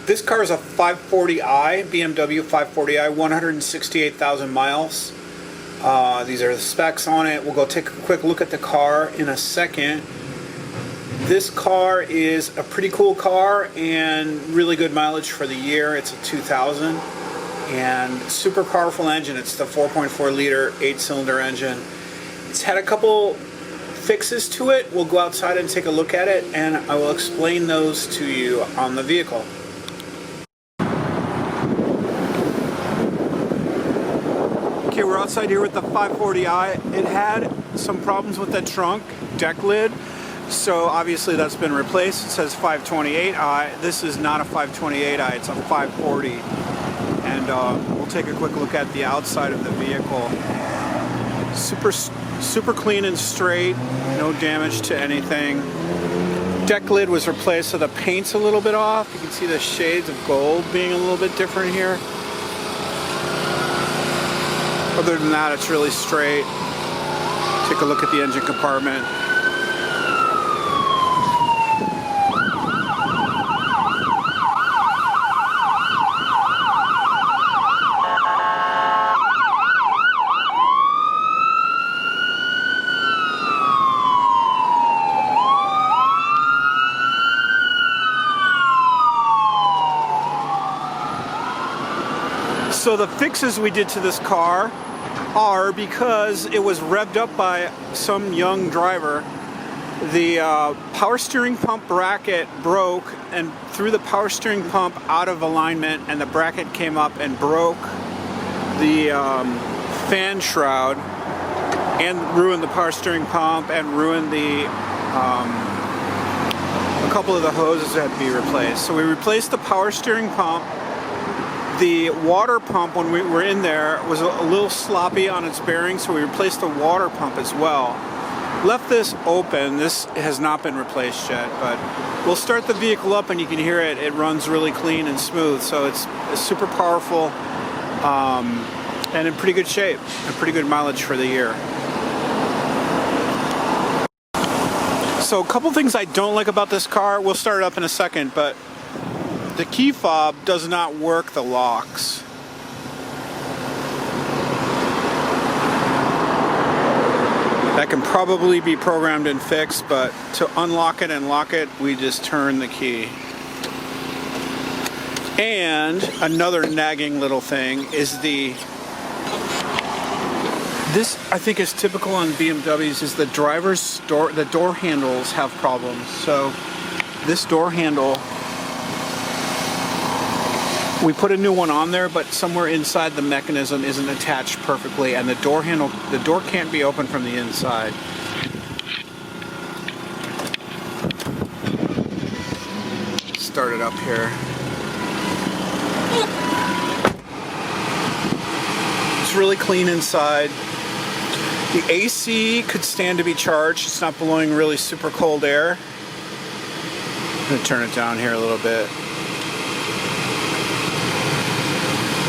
This car is a 540i, BMW 540i, 168,000 miles. These are the specs on it. We'll go take a quick look at the car in a second. This car is a pretty cool car and really good mileage for the year. It's a 2000 and super powerful engine. It's the 4.4 liter 8-cylinder engine. It's had a couple fixes to it. We'll go outside and take a look at it, and I will explain those to you on the vehicle. Okay, we're outside here with the 540i. It had some problems with the trunk deck lid, so obviously that's been replaced. It says 528i. This is not a 528i, it's a 540. And we'll take a quick look at the outside of the vehicle. Super clean and straight, no damage to anything. Deck lid was replaced, so the paint's a little bit off. You can see the shades of gold being a little bit different here. Other than that, it's really straight. Take a look at the engine compartment. So the fixes we did to this car are because it was revved up by some young driver. The power steering pump bracket broke and threw the power steering pump out of alignment, and the bracket came up and broke the fan shroud and ruined the power steering pump and ruined the a couple of the hoses that had to be replaced. So we replaced the power steering pump. The water pump, when we were in there, was a little sloppy on its bearings, so we replaced the water pump as well. Left this open. This has not been replaced yet, but we'll start the vehicle up and you can hear it. It runs really clean and smooth, so it's super powerful and in pretty good shape and pretty good mileage for the year. So a couple things I don't like about this car. We'll start it up in a second, but the key fob does not work the locks. That can probably be programmed and fixed, but to unlock it and lock it, we just turn the key. And another nagging little thing is this I think is typical on BMWs, is the door handles have problems. So this door handle, we put a new one on there, but somewhere inside the mechanism isn't attached perfectly, and the door can't be opened from the inside. Start it up here. It's really clean inside. The AC could stand to be charged. It's not blowing really super cold air. I'm going to turn it down here a little bit.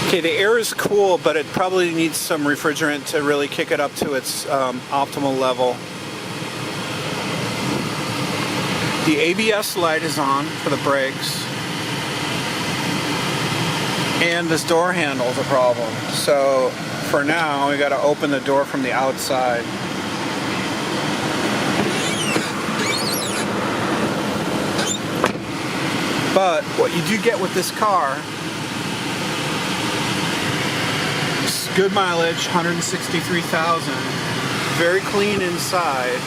Okay, the air is cool, but it probably needs some refrigerant to really kick it up to its optimal level. The ABS light is on for the brakes. And this door handle is a problem. So for now, we got to open the door from the outside. But what you do get with this car, good mileage, 163,000, very clean inside.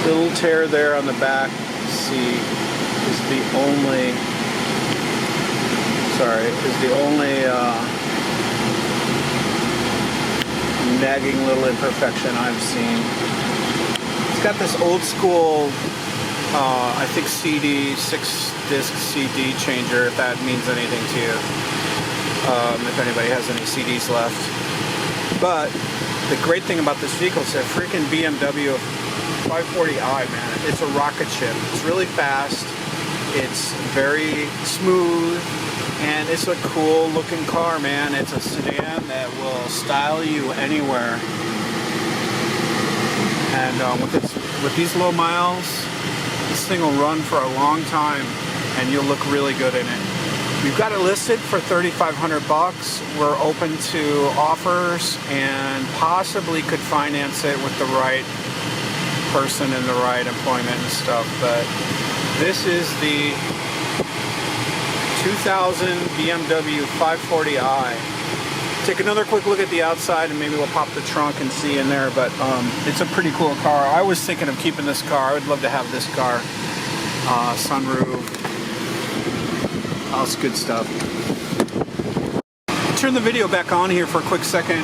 Little tear there on the back seat is the only nagging little imperfection I've seen. It's got this old school I think 6-disc CD changer, if that means anything to you, if anybody has any CDs left. But the great thing about this vehicle is a freaking BMW 540i, man. It's a rocket ship. It's really fast, it's very smooth, and it's a cool looking car, man. It's a sedan that will style you anywhere. And with these low miles, this thing will run for a long time, and you'll look really good in it. We've got it listed for $3,500. We're open to offers and possibly could finance it with the right person and the right employment and stuff. But this is the 2000 BMW 540i. Take another quick look at the outside and maybe we'll pop the trunk and see in there, but it's a pretty cool car. I was thinking of keeping this car. I would love to have this car. Sunroof. All this good stuff. I'll turn the video back on here for a quick second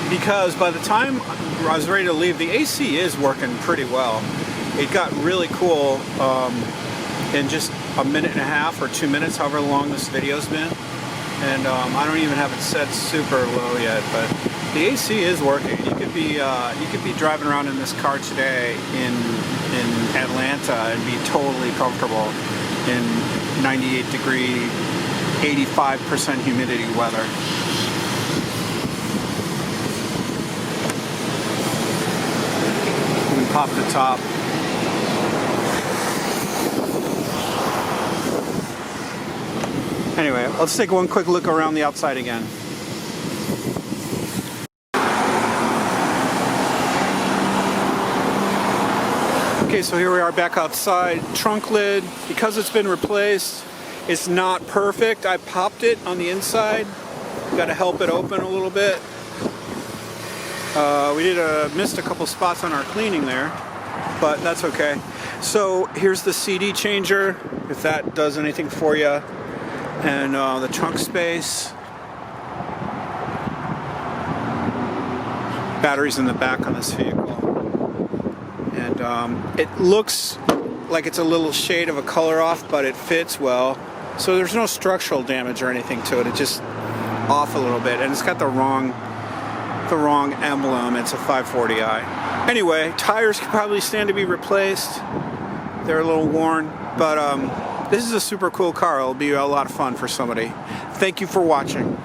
because by the time I was ready to leave, the AC is working pretty well. It got really cool in just a minute and a half or 2 minutes, however long this video's been. And I don't even have it set super low yet, but the AC is working. You could be driving around in this car today in Atlanta and be totally comfortable in 98 degree, 85% humidity weather. We pop the top. Anyway, let's take one quick look around the outside again. Okay, so here we are back outside. Trunk lid, because it's been replaced, it's not perfect. I popped it on the inside. Got to help it open a little bit. We missed a couple spots on our cleaning there, but that's okay. So here's the CD changer, if that does anything for you. And the trunk space. Batteries in the back on this vehicle. And it looks like it's a little shade of a color off, but it fits well. So there's no structural damage or anything to it. It's just off a little bit. And it's got the wrong emblem. It's a 540i. Anyway, tires could probably stand to be replaced. They're a little worn, but this is a super cool car. It'll be a lot of fun for somebody. Thank you for watching.